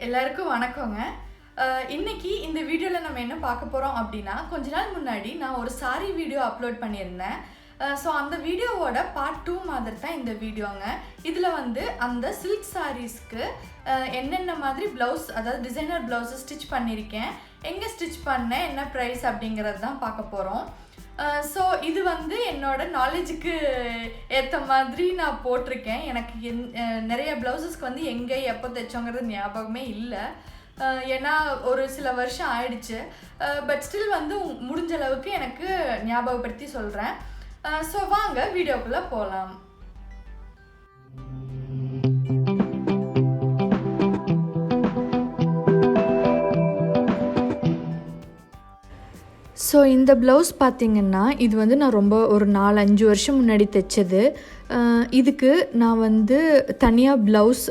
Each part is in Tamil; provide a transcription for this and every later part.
எல்லாருக்கும் வணக்கங்க. இன்னைக்கு இந்த வீடியோவில் நம்ம என்ன பார்க்க போகிறோம் அப்படின்னா, கொஞ்ச நாள் முன்னாடி நான் ஒரு சாரி வீடியோ அப்லோட் பண்ணியிருந்தேன். ஸோ அந்த வீடியோவோட பார்ட் 2 மாதிரி தான் இந்த வீடியோங்க. இதில் வந்து அந்த சில்க் சாரீஸ்க்கு என்னென்ன மாதிரி ப்ளவுஸ், அதாவது டிசைனர் ப்ளவுஸை ஸ்டிச் பண்ணியிருக்கேன், எங்கே ஸ்டிச் பண்ணேன், என்ன ப்ரைஸ் அப்படிங்கிறது தான் பார்க்க போகிறோம். ஸோ இது வந்து என்னோட நாலேஜுக்கு ஏற்ற மாதிரி நான் போட்டிருக்கேன். எனக்கு நிறைய ப்ளவுசஸ்க்கு வந்து எங்கே எப்போ தைச்சோங்கிறது ஞாபகமே இல்லை. ஏன்னா ஒரு சில வருஷம் ஆயிடுச்சு. பட் ஸ்டில் வந்து முடிஞ்ச அளவுக்கு எனக்கு ஞாபகப்படுத்தி சொல்கிறேன். ஸோ வாங்க வீடியோக்குள்ளே போகலாம். ஸோ இந்த ப்ளவுஸ் பார்த்திங்கன்னா, இது வந்து நான் ரொம்ப ஒரு 4-5 வருஷம் முன்னாடி தைச்சது. இதுக்கு நான் வந்து தனியாக ப்ளவுஸ்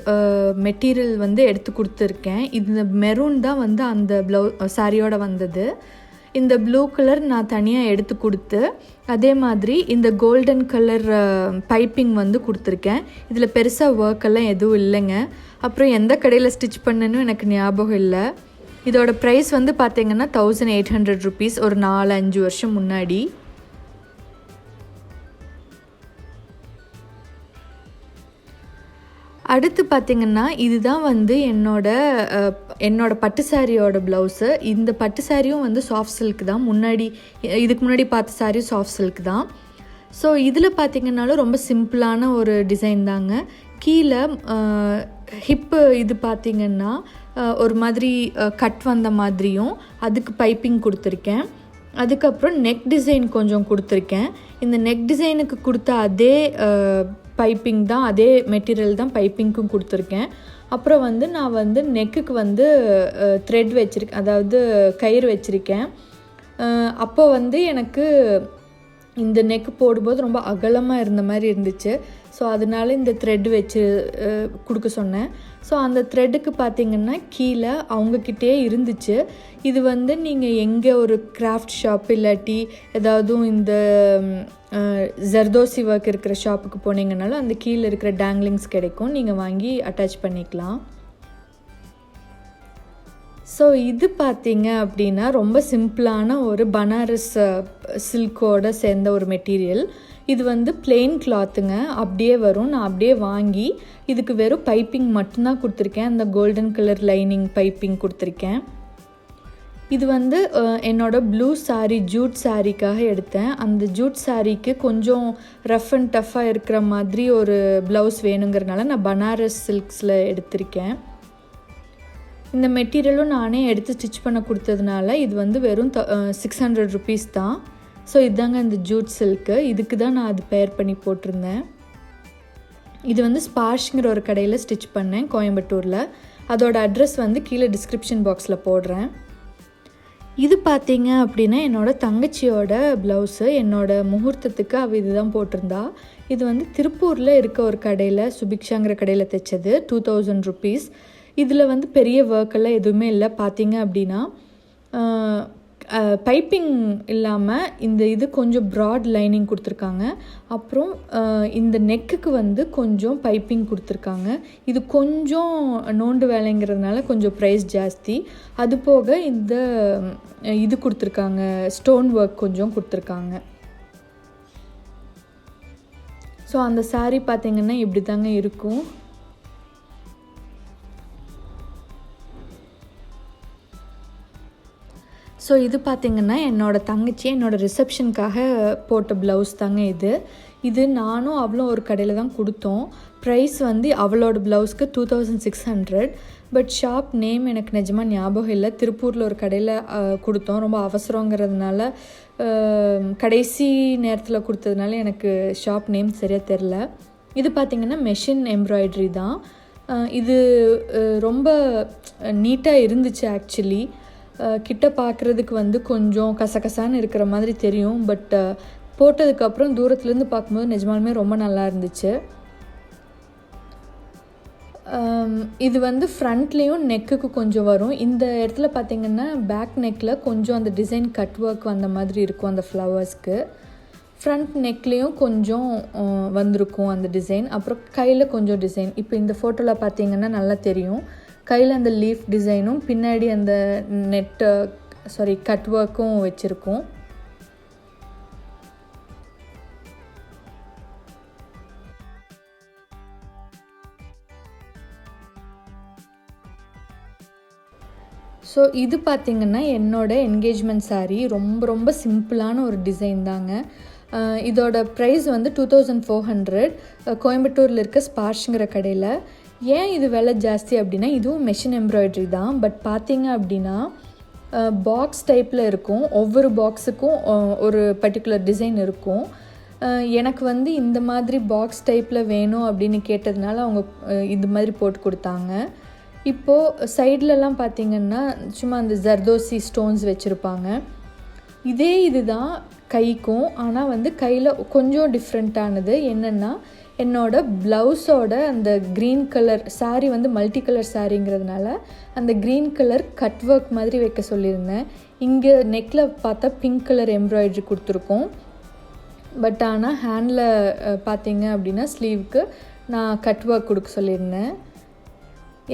மெட்டீரியல் வந்து எடுத்து கொடுத்துருக்கேன். இந்த மெரூன் தான் வந்து அந்த சாரியோடு வந்தது. இந்த ப்ளூ கலர் நான் தனியாக எடுத்து கொடுத்து, அதே மாதிரி இந்த கோல்டன் கலர் பைப்பிங் வந்து கொடுத்துருக்கேன். இதில் பெருசாக ஒர்க்கெல்லாம் எதுவும் இல்லைங்க. அப்புறம் எந்த கடையில் ஸ்டிச் பண்ணனும் எனக்கு ஞாபகம் இல்லை. இதோட ப்ரைஸ் வந்து பார்த்திங்கன்னா 1800 rupees ஒரு 4-5 வருஷம் முன்னாடி. அடுத்து பார்த்திங்கன்னா, இதுதான் வந்து என்னோட பட்டு சாரியோட ப்ளவுஸு. இந்த பட்டு சாரியும் வந்து சாஃப்ட் சில்க் தான். இதுக்கு முன்னாடி பார்த்த சாரி சாஃப்ட் சில்க் தான். ஸோ இதில் பார்த்திங்கனாலும் ரொம்ப சிம்பிளான ஒரு டிசைன் தாங்க. கீழே ஹிப்பு இது பார்த்திங்கன்னா ஒரு மாதிரி கட் வந்த மாதிரியும் அதுக்கு பைப்பிங் கொடுத்துருக்கேன். அதுக்கப்புறம் நெக் டிசைன் கொஞ்சம் கொடுத்துருக்கேன். இந்த நெக் டிசைனுக்கு கொடுத்த அதே பைப்பிங் தான், அதே மெட்டீரியல் தான் பைப்பிங்க்கும் கொடுத்துருக்கேன். அப்புறம் வந்து நான் வந்து நெக்குக்கு வந்து த்ரெட் வச்சுருக்கேன், அதாவது கயிறு வச்சுருக்கேன். அப்போ வந்து எனக்கு இந்த நெக்கு போடும்போது ரொம்ப அகலமாக இருந்த மாதிரி இருந்துச்சு. ஸோ அதனால இந்த த்ரெட் வச்சு கொடுக்க சொன்னேன். ஸோ அந்த த்ரெட்டுக்கு பார்த்திங்கன்னா கீழே அவங்கக்கிட்டே இருந்துச்சு. இது வந்து நீங்கள் எங்கே ஒரு கிராஃப்ட் ஷாப் இல்லாட்டி ஏதாவது இந்த ஜர்தோசி ஒர்க் இருக்கிற ஷாப்புக்கு போனீங்கன்னாலும் அந்த கீழே இருக்கிற டேங்லிங்ஸ் கிடைக்கும், நீங்கள் வாங்கி அட்டாச் பண்ணிக்கலாம். ஸோ இது பார்த்திங்க அப்படின்னா ரொம்ப சிம்பிளான ஒரு பனாரஸ் சில்கோடு சேர்ந்த ஒரு மெட்டீரியல். இது வந்து பிளெயின் கிளாத்துங்க, அப்படியே வரும். நான் அப்படியே வாங்கி இதுக்கு வெறும் பைப்பிங் மட்டும்தான் கொடுத்துருக்கேன். அந்த கோல்டன் கலர் லைனிங் பைப்பிங் கொடுத்துருக்கேன். இது வந்து என்னோடய ப்ளூ சாரீ, ஜூட் சாரீக்காக எடுத்தேன். அந்த ஜூட் சாரீக்கு கொஞ்சம் ரஃப் அண்ட் டஃப்பாக இருக்கிற மாதிரி ஒரு ப்ளவுஸ் வேணுங்கிறனால நான் பனாரஸ் சில்க்ஸில் எடுத்திருக்கேன். இந்த மெட்டீரியலும் நானே எடுத்து ஸ்டிச் பண்ண கொடுத்ததுனால இது வந்து வெறும் 600 rupees தான். ஸோ இதுதாங்க இந்த ஜூட் சில்க்கு. இதுக்கு தான் நான் அது பேர் பண்ணி போட்டிருந்தேன். இது வந்து ஸ்பார்ஷ்ங்கிற ஒரு கடையில் ஸ்டிச் பண்ணேன், கோயம்புத்தூரில். அதோட அட்ரஸ் வந்து கீழே டிஸ்கிரிப்ஷன் பாக்ஸில் போடுறேன். இது பார்த்தீங்க அப்படின்னா என்னோடய தங்கச்சியோட ப்ளவுஸு. என்னோடய முகூர்த்தத்துக்கு அவள் இது தான் போட்டிருந்தா. இது வந்து திருப்பூரில் இருக்க ஒரு கடையில், சுபிக்ஷாங்கிற கடையில் தைச்சது. 2000 rupees. இதில் வந்து பெரிய ஒர்க்கெல்லாம் எதுவுமே இல்லை. பார்த்தீங்க அப்படின்னா பைப்பிங் இல்லாமல் இந்த இது கொஞ்சம் ப்ராட் லைனிங் கொடுத்துருக்காங்க. அப்புறம் இந்த நெக்குக்கு வந்து கொஞ்சம் பைப்பிங் கொடுத்துருக்காங்க. இது கொஞ்சம் நோண்டு வேலைங்கிறதுனால கொஞ்சம் ப்ரைஸ் ஜாஸ்தி. அது போக இந்த இது கொடுத்துருக்காங்க, ஸ்டோன் ஒர்க் கொஞ்சம் கொடுத்துருக்காங்க. ஸோ அந்த சாரீ பார்த்திங்கன்னா இப்படி தாங்க இருக்கும். ஸோ இது பார்த்திங்கன்னா என்னோடய தங்கச்சி என்னோடய ரிசப்ஷனுக்காக போட்ட ப்ளவுஸ் தாங்க இது நானும் அவளும் ஒரு கடையில் தான் கொடுத்தோம். ப்ரைஸ் வந்து அவளோட ப்ளவுஸ்க்கு 2600. பட் ஷாப் நேம் எனக்கு நிஜமாக ஞாபகம் இல்லை. திருப்பூரில் ஒரு கடையில் கொடுத்தோம். ரொம்ப அவசரங்கிறதுனால கடைசி நேரத்தில் கொடுத்ததுனால எனக்கு ஷாப் நேம் சரியாக தெரில. இது பார்த்திங்கன்னா மெஷின் எம்ப்ராய்டரி தான். இது ரொம்ப நீட்டாக இருந்துச்சு. ஆக்சுவலி கிட்ட பார்க்குறதுக்கு வந்து கொஞ்சம் கசகசான்னு இருக்கிற மாதிரி தெரியும். பட் போட்டதுக்கப்புறம் தூரத்துலேருந்து பார்க்கும்போது நிஜமாலுமே ரொம்ப நல்லா இருந்துச்சு. இது வந்து ஃப்ரண்ட்லேயும் நெக்குக்கு கொஞ்சம் வரும். இந்த இடத்துல பார்த்திங்கன்னா பேக் நெக்கில் கொஞ்சம் அந்த டிசைன் கட் ஒர்க் வந்த மாதிரி இருக்கும் அந்த ஃப்ளவர்ஸ்க்கு. ஃப்ரண்ட் நெக்லேயும் கொஞ்சம் வந்திருக்கும் அந்த டிசைன். அப்புறம் கையில் கொஞ்சம் டிசைன். இப்போ இந்த ஃபோட்டோவில் பார்த்தீங்கன்னா நல்லா தெரியும். கையில் அந்த லீஃப் டிசைனும் பின்னாடி அந்த கட் ஒர்க்கும் வச்சுருக்கோம். ஸோ இது பார்த்திங்கன்னா என்னோடய என்கேஜ்மெண்ட் சாரீ. ரொம்ப ரொம்ப சிம்பிளான ஒரு டிசைன் தாங்க. இதோட ப்ரைஸ் வந்து 2400 கோயம்புத்தூரில் இருக்க ஸ்பார்ஷ்ங்கிற கடையில். ஏன் இது விலை ஜாஸ்தி அப்படின்னா, இதுவும் மெஷின் எம்ப்ராய்டரி தான். பட் பார்த்திங்க அப்படின்னா பாக்ஸ் டைப்பில் இருக்கும். ஒவ்வொரு பாக்ஸுக்கும் ஒரு பர்டிகுலர் டிசைன் இருக்கும். எனக்கு வந்து இந்த மாதிரி பாக்ஸ் டைப்பில் வேணும் அப்படின்னு கேட்டதுனால அவங்க இது மாதிரி போட்டு கொடுத்தாங்க. இப்போது சைட்லலாம் பார்த்திங்கன்னா சும்மா அந்த ஜர்தோசி ஸ்டோன்ஸ் வச்சுருப்பாங்க. இது தான் கைக்கும். ஆனால் வந்து கையில் கொஞ்சம் டிஃப்ரெண்ட்டானது என்னென்னா, என்னோடய ப்ளவுஸோட அந்த க்ரீன் கலர் சாரீ வந்து மல்டி கலர் சாரீங்கிறதுனால அந்த க்ரீன் கலர் கட் ஒர்க் மாதிரி வைக்க சொல்லியிருந்தேன். இங்கே நெக்கில் பார்த்தா பிங்க் கலர் எம்ப்ராய்டரி கொடுத்துருக்கோம். பட் ஆனால் ஹேண்டில் பார்த்திங்க அப்படின்னா ஸ்லீவுக்கு நான் கட் ஒர்க் கொடுக்க சொல்லியிருந்தேன்.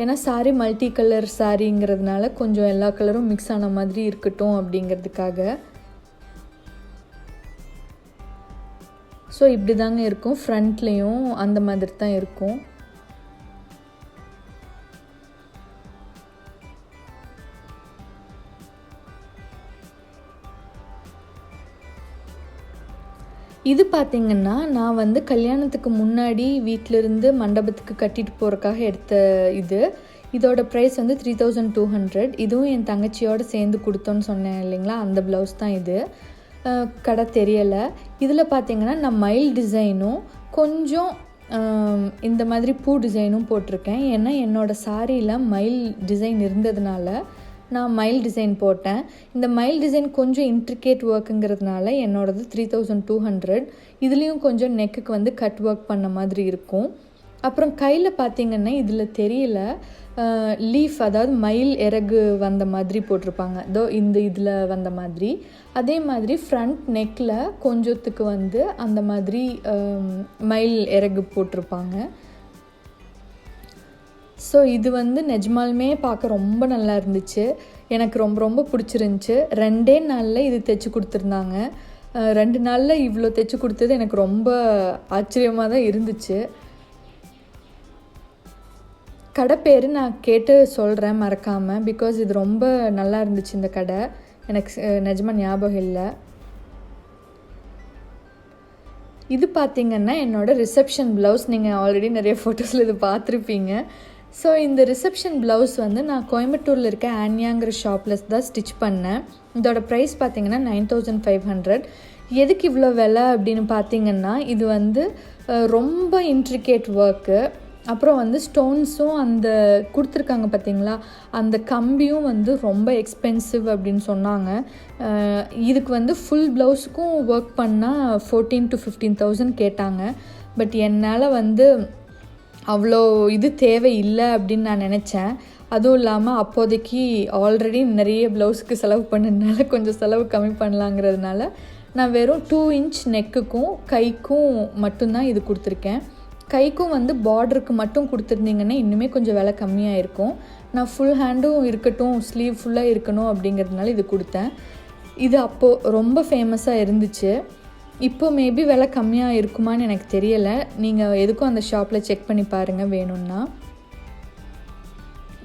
ஏன்னா சாரீ மல்டி கலர் சாரீங்கிறதுனால கொஞ்சம் எல்லா கலரும் மிக்ஸ் ஆன மாதிரி இருக்கட்டும் அப்படிங்கிறதுக்காக. ஸோ இப்படி தாங்க இருக்கும். ஃப்ரண்ட்லேயும் அந்த மாதிரி தான் இருக்கும். இது பார்த்திங்கன்னா நான் வந்து கல்யாணத்துக்கு முன்னாடி வீட்டிலேருந்து மண்டபத்துக்கு கட்டிட்டு போகிறக்காக எடுத்த இதோட ப்ரைஸ் வந்து 3200. இதுவும் என் தங்கச்சியோடு சேர்ந்து கொடுத்தோன்னு சொன்னேன் இல்லைங்களா, அந்த ப்ளவுஸ் தான் இது. கடை தெரியலை. இதில் பார்த்திங்கன்னா நான் மயில் டிசைனும் கொஞ்சம் இந்த மாதிரி பூ டிசைனும் போட்டிருக்கேன். ஏன்னா என்னோடய சாரியில் மயில் டிசைன் இருந்ததுனால நான் மயில் டிசைன் போட்டேன். இந்த மயில் டிசைன் கொஞ்சம் இன்ட்ரிகேட் ஒர்க்குங்கிறதுனால என்னோடது 3200. இதுலேயும் கொஞ்சம் நெக்குக்கு வந்து கட் ஒர்க் பண்ண மாதிரி இருக்கும். அப்புறம் கையில் பார்த்திங்கன்னா இதில் தெரியல, லீஃப் அதாவது மயில் இறகு வந்த மாதிரி போட்டிருப்பாங்க. இதில் வந்த மாதிரி. அதே மாதிரி ஃப்ரண்ட் நெக்கில் கொஞ்சத்துக்கு வந்து அந்த மாதிரி மயில் இறகு போட்டிருப்பாங்க. ஸோ இது வந்து நிஜமாலுமே பார்க்க ரொம்ப நல்லா இருந்துச்சு. எனக்கு ரொம்ப ரொம்ப பிடிச்சிருந்துச்சி. 2 நாளில் இது தைச்சி கொடுத்துருந்தாங்க. 2 நாளில் இவ்வளோ தைச்சி கொடுத்தது எனக்கு ரொம்ப ஆச்சரியமாக தான் இருந்துச்சு. கடை பேர் நான் கேட்டு சொல்கிறேன் மறக்காமல். பிகாஸ் இது ரொம்ப நல்லா இருந்துச்சு இந்த கடை. எனக்கு நிஜமாக ஞாபகம் இல்லை. இது பார்த்திங்கன்னா என்னோடய ரிசப்ஷன் ப்ளவுஸ். நீங்கள் ஆல்ரெடி நிறைய ஃபோட்டோஸில் இது பார்த்துருப்பீங்க. ஸோ இந்த ரிசப்ஷன் ப்ளவுஸ் வந்து நான் கோயம்புத்தூரில் இருக்க ஆன்யாங்கிற ஷாப்பில் தான் ஸ்டிச் பண்ணேன். இதோட ப்ரைஸ் பார்த்திங்கன்னா 9500. எதுக்கு இவ்வளோ விலை அப்படின்னு பார்த்திங்கன்னா, இது வந்து ரொம்ப இன்ட்ரிகேட் ஒர்க்கு. அப்புறம் வந்து ஸ்டோன்ஸும் அந்த கொடுத்துருக்காங்க பார்த்திங்களா, அந்த கம்பியும் வந்து ரொம்ப எக்ஸ்பென்சிவ் அப்படின்னு சொன்னாங்க. இதுக்கு வந்து ஃபுல் ப்ளவுஸுக்கும் ஒர்க் பண்ணால் 14,000 to 15,000 கேட்டாங்க. பட் என்னால் வந்து அவ்வளோ இது தேவையில்லை அப்படின்னு நான் நினச்சேன். அதுவும் இல்லாமல் அப்போதைக்கு ஆல்ரெடி நிறைய ப்ளவுஸுக்கு செலவு பண்ணதுனால கொஞ்சம் செலவு கம்மி பண்ணலாங்கிறதுனால நான் வெறும் 2 inch நெக்குக்கும் கைக்கும் மட்டும்தான் இது கொடுத்துருக்கேன். கைக்கும் வந்து பார்டருக்கு மட்டும் கொடுத்துருந்தீங்கன்னா இன்னுமே கொஞ்சம் விலை கம்மியாக இருக்கும். நான் ஃபுல் ஹேண்டும் இருக்கட்டும், ஸ்லீவ் ஃபுல்லாக இருக்கணும் அப்படிங்கிறதுனால இது கொடுத்தேன். இது அப்போது ரொம்ப ஃபேமஸாக இருந்துச்சு. இப்போ மேபி விலை கம்மியாக இருக்குமான்னு எனக்கு தெரியலை. நீங்கள் எதுக்கும் அந்த ஷாப்பில் செக் பண்ணி பாருங்கள் வேணும்னா.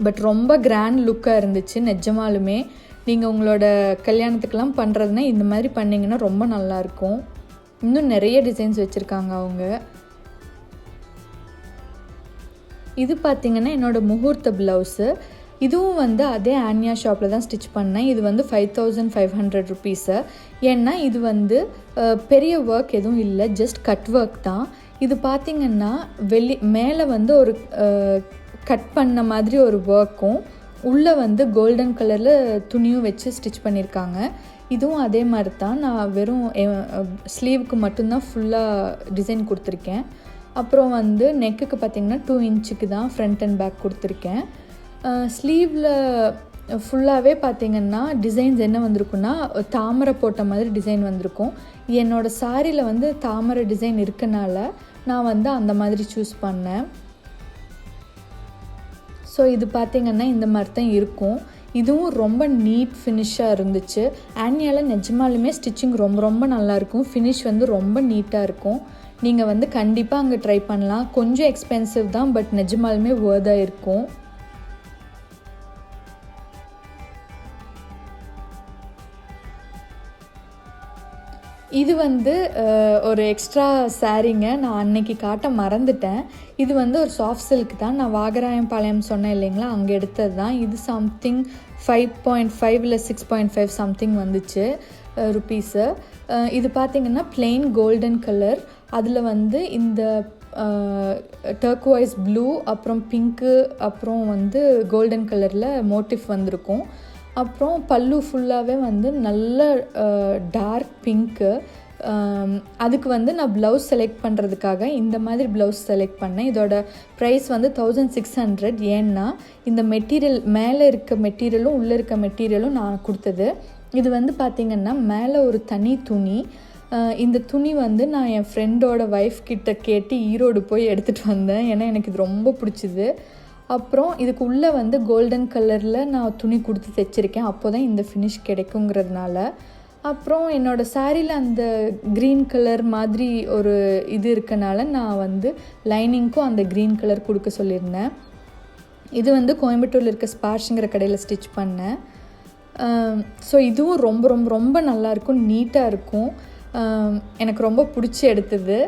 பட் ரொம்ப கிராண்ட் லுக்காக இருந்துச்சு நிஜமாலுமே. நீங்கள் உங்களோட கல்யாணத்துக்கெல்லாம் பண்ணுறதுனா இந்த மாதிரி பண்ணிங்கன்னா ரொம்ப நல்லாயிருக்கும். இன்னும் நிறைய டிசைன்ஸ் வச்சுருக்காங்க அவங்க. இது பார்த்திங்கன்னா என்னோடய முகூர்த்த ப்ளவுஸு. இதுவும் வந்து அதே ஆன்யா ஷாப்பில் தான் ஸ்டிச் பண்ணேன். இது வந்து 5500 rupees. ஏன்னா இது வந்து பெரிய ஒர்க் எதுவும் இல்லை, ஜஸ்ட் கட் ஒர்க் தான். இது பார்த்திங்கன்னா மேலே வந்து ஒரு கட் பண்ண மாதிரி ஒரு ஒர்க்கும், உள்ளே வந்து கோல்டன் கலரில் துணியும் வச்சு ஸ்டிச் பண்ணியிருக்காங்க. இதுவும் அதே மாதிரி தான். நான் வெறும் ஸ்லீவுக்கு மட்டும்தான் ஃபுல்லாக டிசைன் கொடுத்துருக்கேன். அப்புறம் வந்து நெக்குக்கு பார்த்திங்கன்னா 2 inch தான் ஃப்ரண்ட் அண்ட் பேக் கொடுத்துருக்கேன். ஸ்லீவில் ஃபுல்லாகவே பார்த்திங்கன்னா டிசைன்ஸ் என்ன வந்திருக்குன்னா, தாமரை போட்ட மாதிரி டிசைன் வந்திருக்கும். என்னோடய சாரியில் வந்து தாமரை டிசைன் இருக்கனால நான் வந்து அந்த மாதிரி சூஸ் பண்ணேன். ஸோ ஸோ இது பார்த்திங்கன்னா இந்த மாதிரி தான் இருக்கும். இதுவும் ரொம்ப நீட் ஃபினிஷாக இருந்துச்சு. ஆன்யாவில் நிஜமாலுமே ஸ்டிச்சிங் ரொம்ப ரொம்ப நல்லாயிருக்கும். ஃபினிஷ் வந்து ரொம்ப நீட்டாக இருக்கும். நீங்கள் வந்து கண்டிப்பாக அங்கே ட்ரை பண்ணலாம். கொஞ்சம் எக்ஸ்பென்சிவ் தான், பட் நிஜமாலுமே வர்த்தாக இருக்கும். இது வந்து ஒரு எக்ஸ்ட்ரா சாரீங்க. நான் அன்னைக்கு காட்ட மறந்துட்டேன். இது வந்து ஒரு சாஃப்ட் சில்க் தான். நான் வாகராயம்பாளையம் சொன்னேன் இல்லைங்களா, அங்கே எடுத்தது தான். இது சம்திங் 5.5 இல்லை 6.5 சம்திங் வந்துச்சு ருப்பீஸு. இது பார்த்திங்கன்னா plain கோல்டன் கலர். அதில் வந்து இந்த டர்க்வைஸ் ப்ளூ, அப்புறம் பிங்க்கு, அப்புறம் வந்து கோல்டன் கலரில் மோட்டிவ் வந்திருக்கும். அப்புறம் பல்லு ஃபுல்லாகவே வந்து நல்ல டார்க் பிங்க்கு. அதுக்கு வந்து நான் ப்ளவுஸ் செலக்ட் பண்ணுறதுக்காக இந்த மாதிரி ப்ளவுஸ் செலக்ட் பண்ணேன். இதோட ப்ரைஸ் வந்து 1600. ஏன்னா இந்த மெட்டீரியல் மேலே இருக்க மெட்டீரியலும் உள்ளே இருக்க மெட்டீரியலும் நான் கொடுத்தது. இது வந்து பார்த்திங்கன்னா மேலே ஒரு தனி துணி. இந்த துணி வந்து நான் என் ஃப்ரெண்டோட ஒய்ஃப் கிட்ட கேட்டு ஈரோடு போய் எடுத்துகிட்டு வந்தேன். ஏன்னா எனக்கு இது ரொம்ப பிடிச்சிது. அப்புறம் இதுக்கு உள்ளே வந்து கோல்டன் கலரில் நான் துணி கொடுத்து தைச்சிருக்கேன். அப்போ தான் இந்த ஃபினிஷ் கிடைக்குங்கிறதுனால. அப்புறம் என்னோடய சாரியில் அந்த க்ரீன் கலர் மாதிரி ஒரு இது இருக்கனால நான் வந்து லைனிங்க்கும் அந்த க்ரீன் கலர் கொடுக்க சொல்லியிருந்தேன். இது வந்து கோயம்புத்தூரில் இருக்க ஸ்பார்ஷுங்கிற கடையில் ஸ்டிச் பண்ணேன். ஸோ இதுவும் ரொம்ப ரொம்ப ரொம்ப நல்லாயிருக்கும், நீட்டாக இருக்கும். எனக்கு ரொம்ப பிடிச்சி எடுத்தது.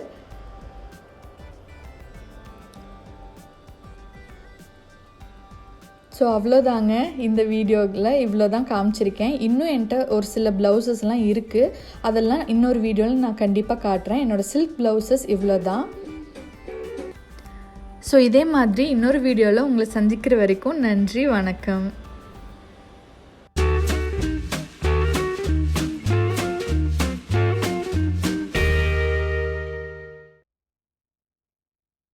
ஸோ அவ்வளோதாங்க. இந்த வீடியோவில் இவ்வளோ தான் காமிச்சிருக்கேன். இன்னும் என்கிட்ட ஒரு சில ப்ளவுசஸ்லாம் இருக்குது. அதெல்லாம் இன்னொரு வீடியோவில் நான் கண்டிப்பாக காட்டுறேன். என்னோடய சில்க் ப்ளவுசஸ் இவ்வளோ தான். ஸோ இதே மாதிரி இன்னொரு வீடியோவில் உங்களை சந்திக்கிற வரைக்கும் நன்றி, வணக்கம்.